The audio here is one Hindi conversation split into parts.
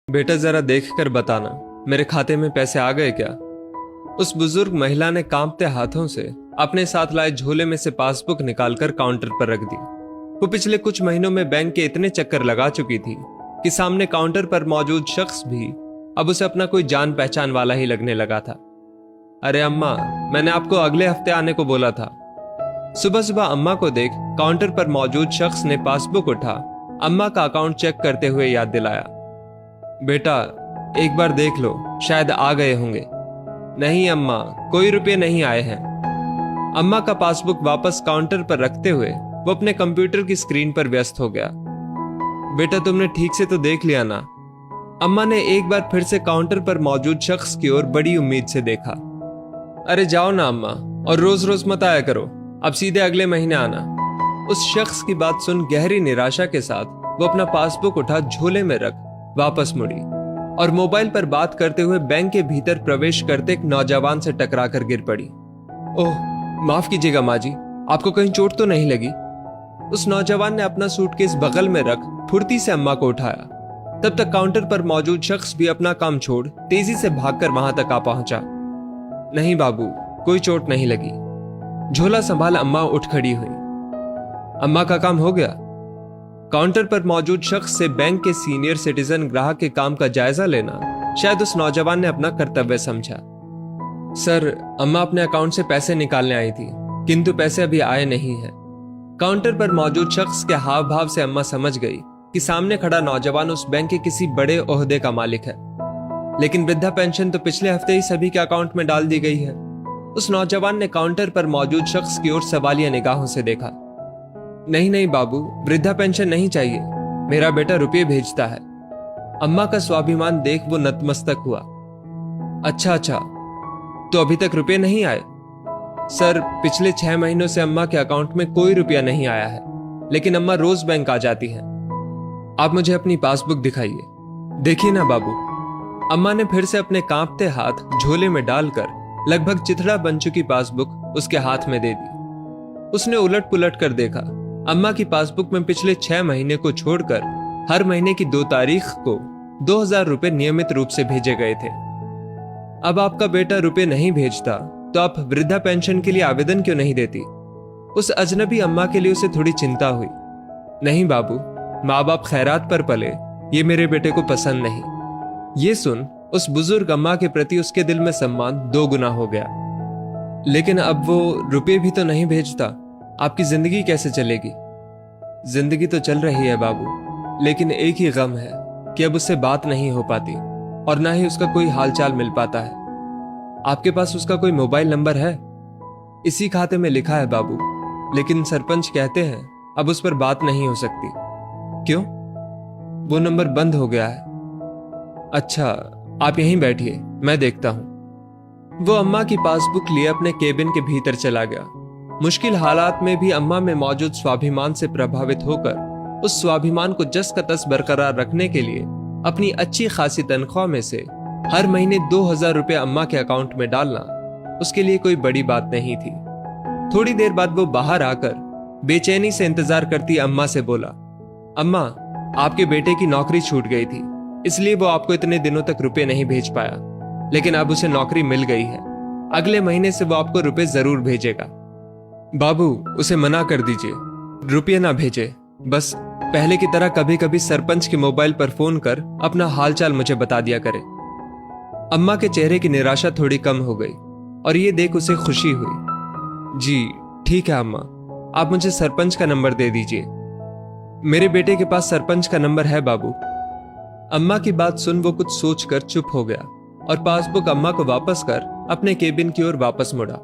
बेटा जरा देख कर बताना, मेरे खाते में पैसे आ गए क्या? उस बुजुर्ग महिला ने कांपते हाथों से अपने साथ लाए झोले में से पासबुक निकालकर काउंटर पर रख दी। वो पिछले कुछ महीनों में बैंक के इतने चक्कर लगा चुकी थी कि सामने काउंटर पर मौजूद शख्स भी अब उसे अपना कोई जान पहचान वाला ही लगने लगा था। अरे अम्मा, मैंने आपको अगले हफ्ते आने को बोला था। सुबह सुबह अम्मा को देख काउंटर पर मौजूद शख्स ने पासबुक उठा अम्मा का अकाउंट चेक करते हुए याद दिलाया। बेटा एक बार देख लो, शायद आ गए होंगे। नहीं अम्मा, कोई रुपए नहीं आए हैं। अम्मा का पासबुक वापस काउंटर पर रखते हुए वो अपने कंप्यूटर की स्क्रीन पर व्यस्त हो गया। बेटा तुमने ठीक से तो देख लिया ना? अम्मा ने एक बार फिर से काउंटर पर मौजूद शख्स की ओर बड़ी उम्मीद से देखा। अरे जाओ ना अम्मा, और रोज रोज मत आया करो, अब सीधे अगले महीने आना। उस शख्स की बात सुन गहरी निराशा के साथ वो अपना पासबुक उठा झोले में रख वापस मुड़ी और मोबाइल पर बात करते हुए बैंक के भीतर प्रवेश करते एक नौजवान से टकराकर गिर पड़ी। ओह माफ कीजिएगा माँ जी, आपको कहीं चोट तो नहीं लगी? उस नौजवान ने अपना सूटकेस बगल में रख फुर्ती से अम्मा को उठाया। तब तक काउंटर पर मौजूद शख्स भी अपना काम छोड़ तेजी से भागकर वहां तक आ पहुंचा। नहीं बाबू, कोई चोट नहीं लगी। झोला संभाल अम्मा उठ खड़ी हुई। अम्मा का काम हो गया? काउंटर पर मौजूद शख्स से बैंक के सीनियर सिटीजन ग्राहक के काम का जायजा लेना शायद उस नौजवान ने अपना कर्तव्य समझा। सर, अम्मा अपने अकाउंट से पैसे निकालने आई थी, किंतु पैसे अभी आए नहीं हैं। काउंटर पर मौजूद शख्स के हाव भाव से अम्मा समझ गई कि सामने खड़ा नौजवान उस बैंक के किसी बड़े ओहदे का मालिक है। लेकिन वृद्धा पेंशन तो पिछले हफ्ते ही सभी के अकाउंट में डाल दी गई है। उस नौजवान ने काउंटर पर मौजूद शख्स की ओर सवालिया निगाहों से देखा। नहीं नहीं बाबू, वृद्धा पेंशन नहीं चाहिए, मेरा बेटा रुपये भेजता है। अम्मा का स्वाभिमान देख वो नतमस्तक हुआ। अच्छा अच्छा, तो अभी तक रुपये नहीं आए? सर, पिछले 6 महीनों से अम्मा के अकाउंट में कोई रुपया नहीं आया है, लेकिन अम्मा रोज बैंक आ जाती हैं। आप मुझे अपनी पासबुक दिखाइए। देखिए ना बाबू। अम्मा ने फिर से अपने कांपते हाथ झोले में डालकर लगभग चिथड़ा बन चुकी पासबुक उसके हाथ में दे दी। उसने उलट पुलट कर देखा। अम्मा की पासबुक में पिछले 6 महीने को छोड़कर हर महीने की 2 तारीख को 2000 रुपए नियमित रूप से भेजे गए थे। अब आपका बेटा रुपए नहीं भेजता तो आप वृद्धा पेंशन के लिए आवेदन क्यों नहीं देती? उस अजनबी अम्मा के लिए उसे थोड़ी चिंता हुई। नहीं बाबू, माँ बाप खैरात पर पले, ये मेरे बेटे को पसंद नहीं। ये सुन उस बुजुर्ग अम्मा के प्रति उसके दिल में सम्मान 2 गुना हो गया। लेकिन अब वो रुपए भी तो नहीं भेजता, आपकी जिंदगी कैसे चलेगी? जिंदगी तो चल रही है बाबू, लेकिन एक ही गम है कि अब उससे बात नहीं हो पाती और ना ही उसका कोई हालचाल मिल पाता है। आपके पास उसका कोई मोबाइल नंबर है? इसी खाते में लिखा है बाबू, लेकिन सरपंच कहते हैं अब उस पर बात नहीं हो सकती। क्यों? वो नंबर बंद हो गया है। अच्छा, आप यहीं बैठिए, मैं देखता हूं। वो अम्मा की पासबुक लिए अपने केबिन के भीतर चला गया। मुश्किल हालात में भी अम्मा में मौजूद स्वाभिमान से प्रभावित होकर उस स्वाभिमान को जस का तस बरकरार रखने के लिए अपनी अच्छी खासी तनख्वाह में से हर महीने 2000 रुपए अम्मा के अकाउंट में डालना उसके लिए कोई बड़ी बात नहीं थी। थोड़ी देर बाद वो बाहर आकर बेचैनी से इंतजार करती अम्मा से बोला, अम्मा, आपके बेटे की नौकरी छूट गई थी, इसलिए वो आपको इतने दिनों तक रुपए नहीं भेज पाया, लेकिन अब उसे नौकरी मिल गई है। अगले महीने से वो आपको रुपए जरूर भेजेगा। बाबू, उसे मना कर दीजिए, रुपये ना भेजे। बस पहले की तरह कभी कभी सरपंच के मोबाइल पर फोन कर अपना हालचाल मुझे बता दिया करे। अम्मा के चेहरे की निराशा थोड़ी कम हो गई और ये देख उसे खुशी हुई। जी ठीक है अम्मा, आप मुझे सरपंच का नंबर दे दीजिए। मेरे बेटे के पास सरपंच का नंबर है बाबू। अम्मा की बात सुन वो कुछ सोचकर चुप हो गया और पासबुक अम्मा को वापस कर अपने केबिन की ओर वापस मुड़ा।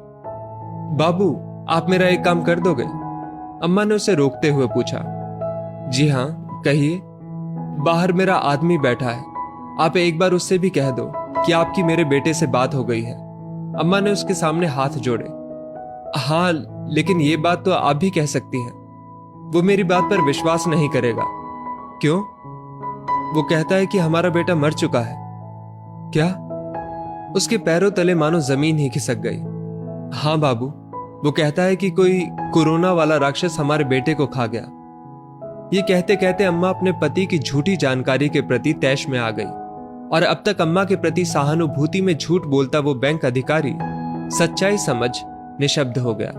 बाबू, आप मेरा एक काम कर दोगे? अम्मा ने उसे रोकते हुए पूछा। जी हाँ, कहिए। बाहर मेरा आदमी बैठा है, आप एक बार उससे भी कह दो कि आपकी मेरे बेटे से बात हो गई है। अम्मा ने उसके सामने हाथ जोड़े। हाँ, लेकिन ये बात तो आप भी कह सकती हैं। वो मेरी बात पर विश्वास नहीं करेगा। क्यों? वो कहता है कि हमारा बेटा मर चुका है। क्या? उसके पैरों तले मानो जमीन ही खिसक गई। हाँ बाबू, वो कहता है कि कोई कोरोना वाला राक्षस हमारे बेटे को खा गया। ये कहते कहते अम्मा अपने पति की झूठी जानकारी के प्रति तैश में आ गई और अब तक अम्मा के प्रति सहानुभूति में झूठ बोलता वो बैंक अधिकारी सच्चाई समझ निशब्द हो गया।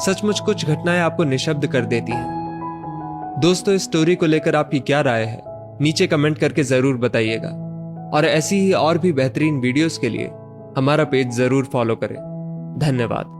सचमुच कुछ घटनाएं आपको निशब्द कर देती हैं। दोस्तों, इस स्टोरी को लेकर आपकी क्या राय है नीचे कमेंट करके जरूर बताइएगा, और ऐसी ही और भी बेहतरीन वीडियोस के लिए हमारा पेज जरूर फॉलो करें। धन्यवाद।